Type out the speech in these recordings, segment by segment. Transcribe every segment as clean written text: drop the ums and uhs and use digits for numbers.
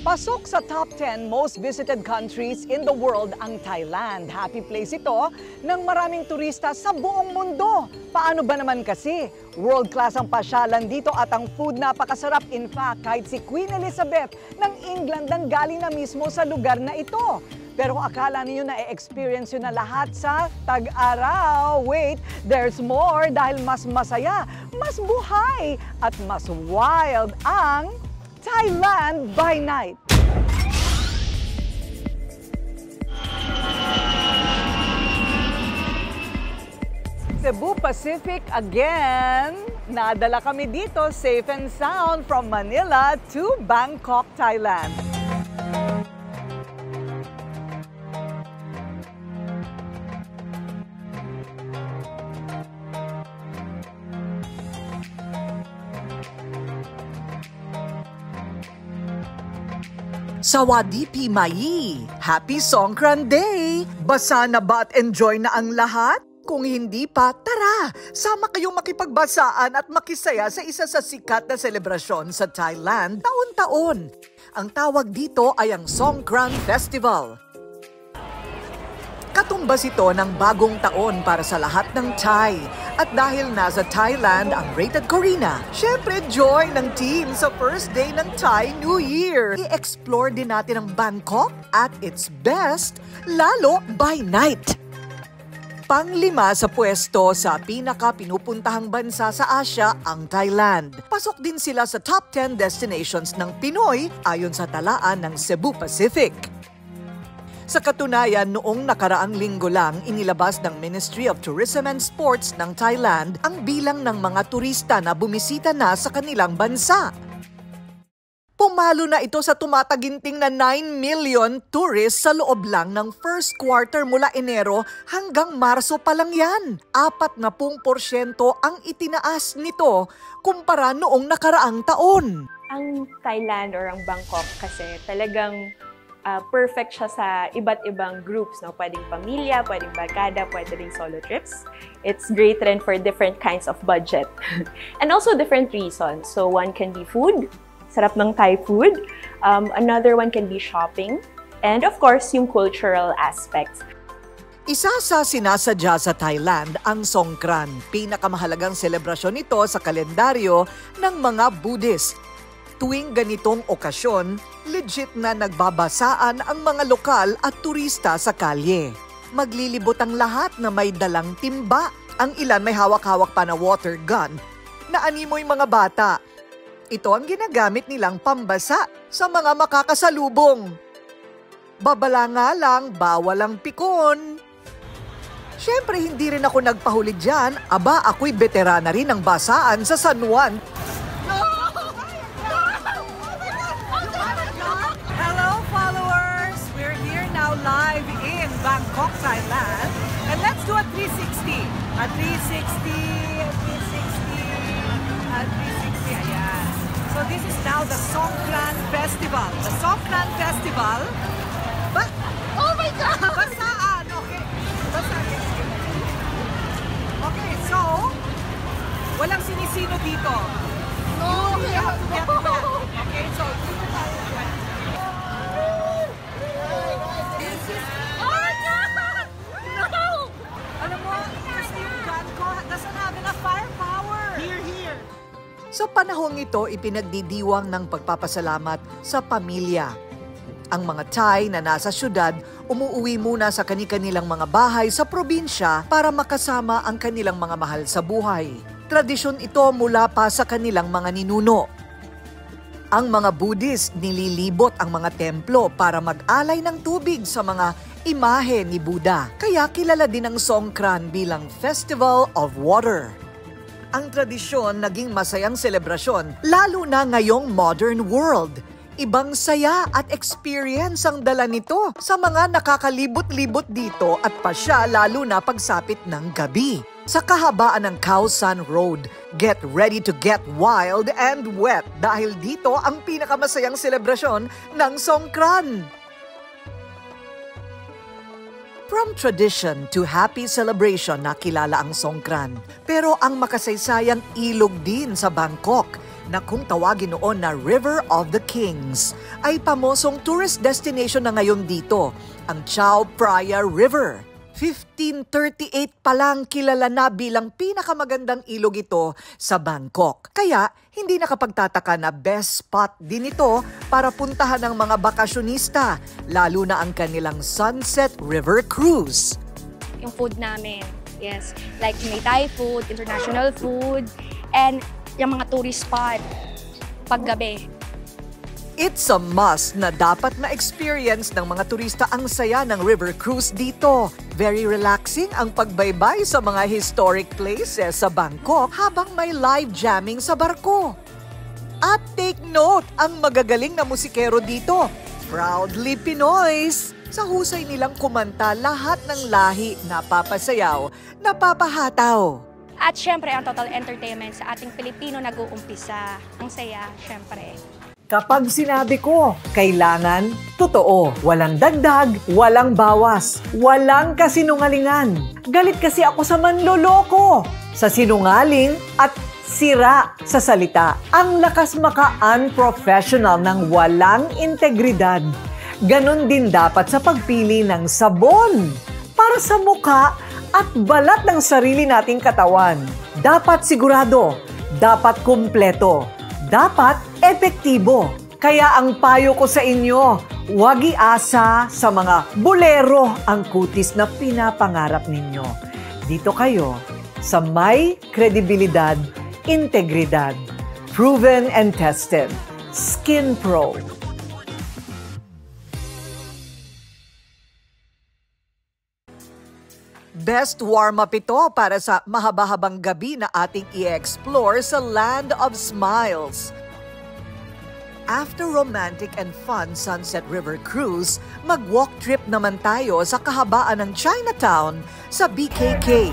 Pasok sa top 10 most visited countries in the world ang Thailand. Happy place ito ng maraming turista sa buong mundo. Paano ba naman kasi? World-class ang pasyalan dito at ang food napakasarap. In fact, kahit si Queen Elizabeth ng England nang galing na mismo sa lugar na ito. Pero akala niyo na i-experience yun na lahat sa Tag-Araw. Wait, there's more dahil mas masaya, mas buhay at mas wild ang Thailand by night. Cebu Pacific again. Nadala kami dito safe and sound from Manila to Bangkok, Thailand. Sawadipi Mai! Happy Songkran Day! Basa na ba at enjoy na ang lahat? Kung hindi pa, tara! Sama kayong makipagbasaan at makisaya sa isa sa sikat na selebrasyon sa Thailand taon-taon. Ang tawag dito ay ang Songkran Festival. Katumbas ito ng bagong taon para sa lahat ng Thai. At dahil nasa Thailand ang Rated Corina, syempre joy ng team sa first day ng Thai New Year. I-explore din natin ang Bangkok at its best, lalo by night. Pang-5 sa pwesto sa pinaka-pinupuntahang bansa sa Asia ang Thailand. Pasok din sila sa top 10 destinations ng Pinoy ayon sa talaan ng Cebu Pacific. Sa katunayan, noong nakaraang linggo lang, inilabas ng Ministry of Tourism and Sports ng Thailand ang bilang ng mga turista na bumisita na sa kanilang bansa. Pumalo na ito sa tumataginting na 9 million tourists sa loob lang ng first quarter mula Enero hanggang Marso pa lang yan. 40% ang itinaas nito kumpara noong nakaraang taon. Ang Thailand or ang Bangkok kasi talagang perfect siya sa iba't ibang groups, no? Pwedeng pamilya, pwedeng barkada, pwedeng solo trips. It's great rin for different kinds of budget. And also different reasons. So one can be food, sarap ng Thai food. Another one can be shopping. And of course, yung cultural aspects. Isa sa sinasadya sa Thailand ang Songkran, pinakamahalagang selebrasyon nito sa kalendaryo ng mga Buddhist. Tuwing ganitong okasyon, legit na nagbabasaan ang mga lokal at turista sa kalye. Maglilibot ang lahat na may dalang timba. Ang ilan may hawak-hawak pa na water gun na animoy mga bata. Ito ang ginagamit nilang pambasa sa mga makakasalubong. Babala nga lang, bawal ang pikon. Siyempre, hindi rin ako nagpahuli dyan. Aba, ako'y veterana rin ng basaan sa San Juan. Live in Bangkok, Thailand. And let's do a 360. A 360, ayan. So this is now the Songkran Festival. The Songkran Festival. Oh my God! Basaan, okay. Basaan. Okay, so, walang sinisino dito. No, you have to get wet. Okay, so, dito tayo. Sa panahong ito, ipinagdidiwang ng pagpapasalamat sa pamilya. Ang mga Thai na nasa syudad, umuuwi muna sa kani-kanilang mga bahay sa probinsya para makasama ang kanilang mga mahal sa buhay. Tradisyon ito mula pa sa kanilang mga ninuno. Ang mga Buddhist nililibot ang mga templo para mag-alay ng tubig sa mga imahe ni Buddha. Kaya kilala din ang Songkran bilang Festival of Water. Ang tradisyon naging masayang selebrasyon, lalo na ngayong modern world. Ibang saya at experience ang dala nito sa mga nakakalibot-libot dito at pasya lalo na pagsapit ng gabi. Sa kahabaan ng Khao San Road, get ready to get wild and wet dahil dito ang pinakamasayang selebrasyon ng Songkran. From tradition to happy celebration nakilala ang Songkran. Pero ang makasaysayang ilog din sa Bangkok. na kung tawagin noon na River of the Kings, ay pamosong tourist destination na ngayon dito, ang Chao Phraya River. 1538 pa lang kilala na bilang pinakamagandang ilog ito sa Bangkok. Kaya hindi nakapagtataka na best spot din ito para puntahan ng mga bakasyonista, lalo na ang kanilang Sunset River Cruise. Yung food namin, yes, like may Thai food, international food, and yung mga tourist spot paggabi. It's a must na dapat ma-experience ng mga turista ang saya ng river cruise dito. Very relaxing ang pagbaybay sa mga historic places sa Bangkok habang may live jamming sa barko. At take note, ang magagaling na musikero dito, proudly Pinoys. Sa husay nilang kumanta, lahat ng lahi napapasayaw, napapahataw. At syempre, ang total entertainment sa ating Pilipino nag-uumpisa. Ang saya, syempre. Kapag sinabi ko, kailangan, totoo. Walang dagdag, walang bawas, walang kasinungalingan. Galit kasi ako sa manloloko, sa sinungaling at sira sa salita. Ang lakas maka-unprofessional ng walang integridad. Ganon din dapat sa pagpili ng sabon para sa mukha at balat ng sarili nating katawan. Dapat sigurado, dapat kumpleto, dapat epektibo. Kaya ang payo ko sa inyo, huwag iasa sa mga bolero ang kutis na pinapangarap ninyo. Dito kayo sa may kredibilidad, integridad, proven and tested, Skin Pro. Best warm-up ito para sa mahaba-habang gabi na ating i-explore sa Land of Smiles. After romantic and fun Sunset River Cruise, mag-walk trip naman tayo sa kahabaan ng Chinatown sa BKK.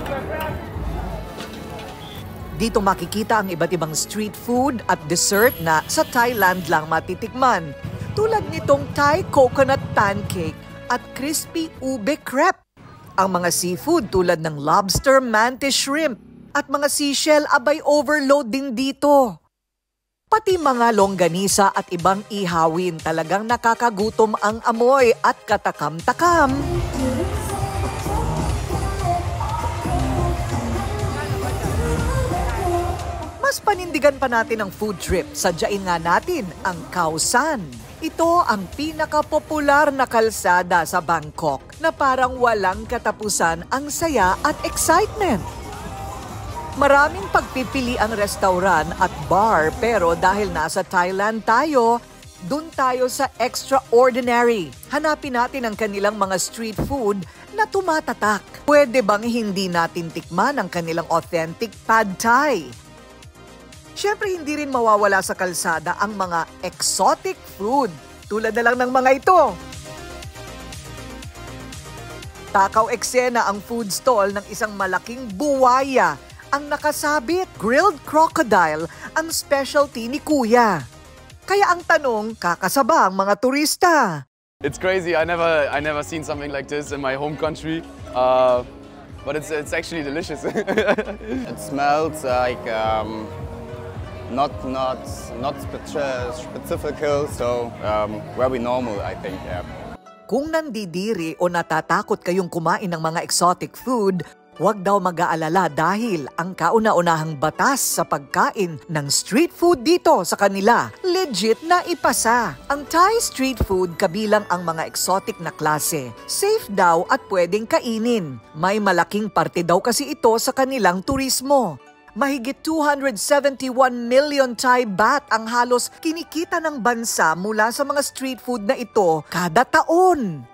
Dito makikita ang iba't ibang street food at dessert na sa Thailand lang matitikman, tulad nitong Thai coconut pancake at crispy ube crepe. Ang mga seafood tulad ng lobster, mantis shrimp at mga seashell abay overload din dito. Pati mga longganisa at ibang ihawin, talagang nakakagutom ang amoy at katakam-takam. Mas panindigan pa natin ang food trip, sadyain nga natin ang Khao San. Ito ang pinakapopular na kalsada sa Bangkok na parang walang katapusan ang saya at excitement. Maraming pagpipili ang restaurant at bar pero dahil nasa Thailand tayo, dun tayo sa extraordinary. Hanapin natin ang kanilang mga street food na tumatatak. Pwede bang hindi natin tikman ang kanilang authentic pad thai? Siyempre, hindi rin mawawala sa kalsada ang mga exotic food, tulad na lang ng mga ito. Takaw eksena ang food stall ng isang malaking buwaya. Ang nakasabit, grilled crocodile, ang specialty ni Kuya. Kaya ang tanong, kakasaba ang mga turista. It's crazy. I never seen something like this in my home country. But it's actually delicious. It smells like not specific, so very normal, I think. Yeah. Kung nandidiri o natatakot kayong kumain ng mga exotic food, huwag daw mag-aalala dahil ang kauna-unahang batas sa pagkain ng street food dito sa kanila, legit na ipasa. Ang Thai street food kabilang ang mga exotic na klase. Safe daw at pwedeng kainin. May malaking parte daw kasi ito sa kanilang turismo. Mahigit 271 million Thai baht ang halos kinikita ng bansa mula sa mga street food na ito kada taon.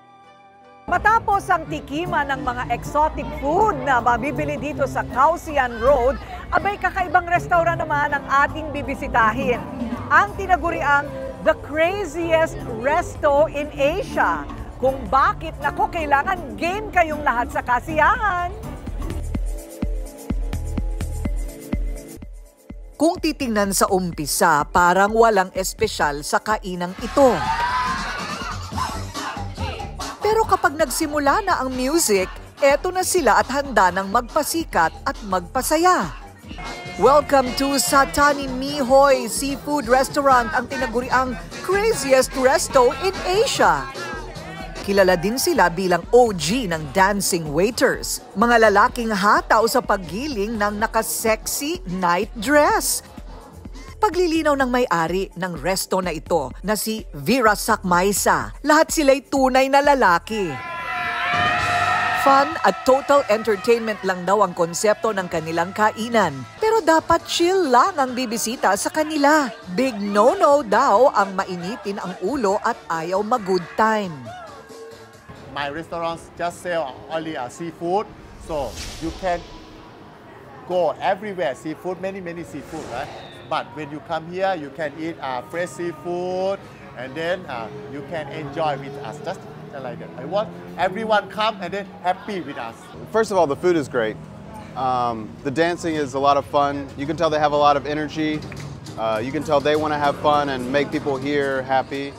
Matapos ang tikiman ng mga exotic food na mabibili dito sa Khao San Road, abay kakaibang restaurant naman ang ating bibisitahin. Ang tinaguriang The Craziest Resto in Asia. Kung bakit, naku, kailangan game kayong lahat sa kasiyahan. Kung titingnan sa umpisa, parang walang espesyal sa kainang ito. Pero kapag nagsimula na ang music, eto na sila at handa ng magpasikat at magpasaya. Welcome to Satani Mihoy Seafood Restaurant, ang tinaguriang craziest resto in Asia. Kilala din sila bilang OG ng dancing waiters, mga lalaking hataw sa paggiling ng naka-sexy night dress. Paglilinaw ng may-ari ng resto na ito na si Vera Sakmaisa, lahat sila'y tunay na lalaki. Fun at total entertainment lang daw ang konsepto ng kanilang kainan. Pero dapat chill lang ang bibisita sa kanila. Big no-no daw ang mainitin ang ulo at ayaw mag-good time. My restaurants just sell only seafood, so you can go everywhere. Seafood, many seafood, right? But when you come here, you can eat fresh seafood, and then you can enjoy with us. Just like that. I want everyone come and then happy with us. First of all, the food is great. The dancing is a lot of fun. You can tell they have a lot of energy. You can tell they want to have fun and make people here happy.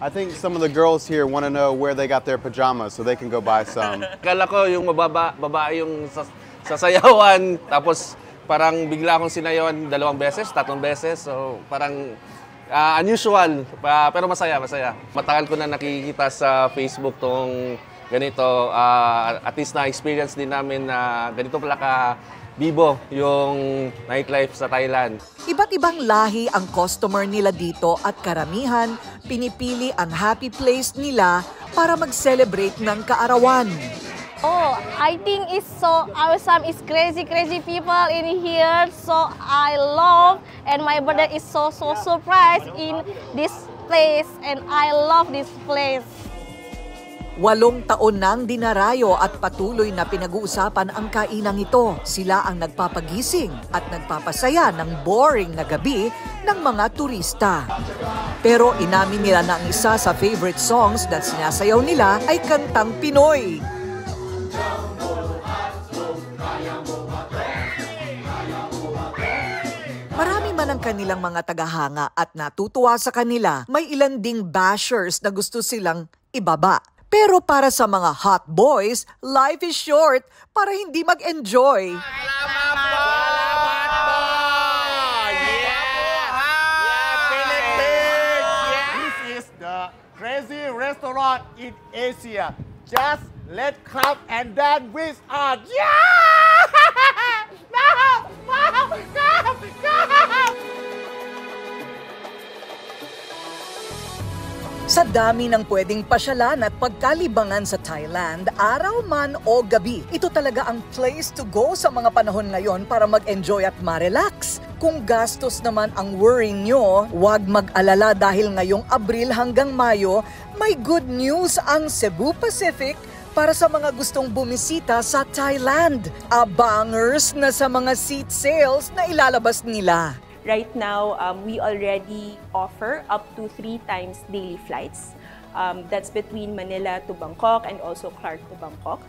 I think some of the girls here want to know where they got their pajamas so they can go buy some. Akala ko yung babae yung sasayawan, tapos parang bigla akong sinayawan 2 beses, 3 beses. So parang unusual, pero masaya. Matagal ko na nakikita sa Facebook tong ganito. At least na-experience din namin na ganito pala ka-bibo yung nightlife sa Thailand. Iba't ibang lahi ang customer nila dito at karamihan pinipili ang happy place nila para mag-celebrate ng kaarawan. Oh, I think it's so awesome. It's crazy people in here. So I love, and my brother is so surprised in this place, and I love this place. 8 taon nang dinarayo at patuloy na pinag-uusapan ang kainang ito. Sila ang nagpapagising at nagpapasaya ng boring na gabi ng mga turista. Pero inamin nila na ang isa sa favorite songs na sinasayaw nila ay kantang Pinoy. Marami man ang kanilang mga tagahanga at natutuwa sa kanila, may ilan ding bashers na gusto silang ibaba. Pero para sa mga hot boys, life is short para hindi mag-enjoy. This is the crazy restaurant in Asia. Just let's come and dance with us. Yeah! Come! Sa dami ng pwedeng pasyalan at pagkalibangan sa Thailand, araw man o gabi, ito talaga ang place to go sa mga panahon ngayon para mag-enjoy at ma-relax. Kung gastos naman ang worry nyo, huwag mag-alala dahil ngayong Abril hanggang Mayo, may good news ang Cebu Pacific para sa mga gustong bumisita sa Thailand. Abangers na sa mga seat sales na ilalabas nila. Right now, we already offer up to 3 times daily flights. That's between Manila to Bangkok and also Clark to Bangkok.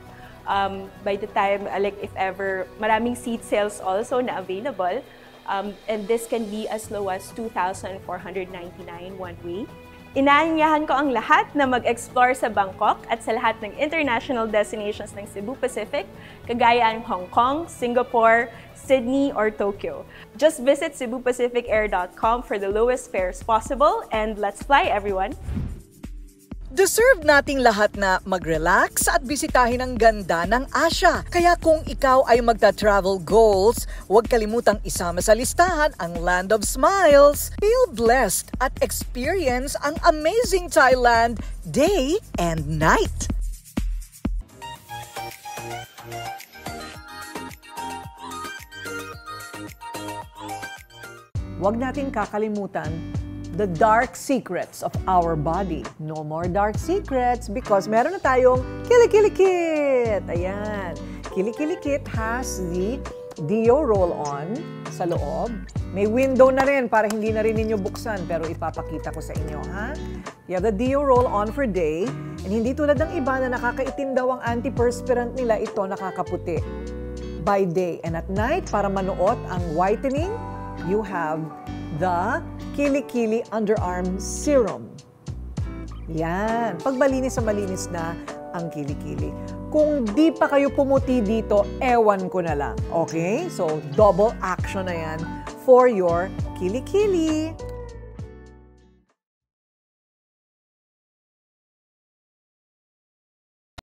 By the time, like if ever, maraming seat sales also na available. And this can be as low as 2,499 one way. Inaanyahan ko ang lahat na mag-explore sa Bangkok at sa lahat ng international destinations ng Cebu Pacific, kagaya ng Hong Kong, Singapore, Sydney, or Tokyo. Just visit cebupacificair.com for the lowest fares possible, and let's fly, everyone! Deserve nating lahat na mag-relax at bisitahin ang ganda ng Asia. Kaya kung ikaw ay magta-travel goals, huwag kalimutang isama sa listahan ang Land of Smiles. Feel blessed at experience ang amazing Thailand day and night. Huwag nating kakalimutan the dark secrets of our body. No more dark secrets because meron na tayong Kili Kit. Ayan. Kili Kit has the Deo roll-on sa loob. May window na rin para hindi na rin ninyo buksan pero ipapakita ko sa inyo, ha? You have the Deo roll-on for day and hindi tulad ng iba na nakakaitim daw ang antiperspirant nila, ito nakakaputi. By day and at night, para manuot ang whitening, you have the Kili Underarm Serum. Yan. Pag malinis na ang Kili. Kung di pa kayo pumuti dito, ewan ko na lang. Okay? So, double action na yan for your kilikili.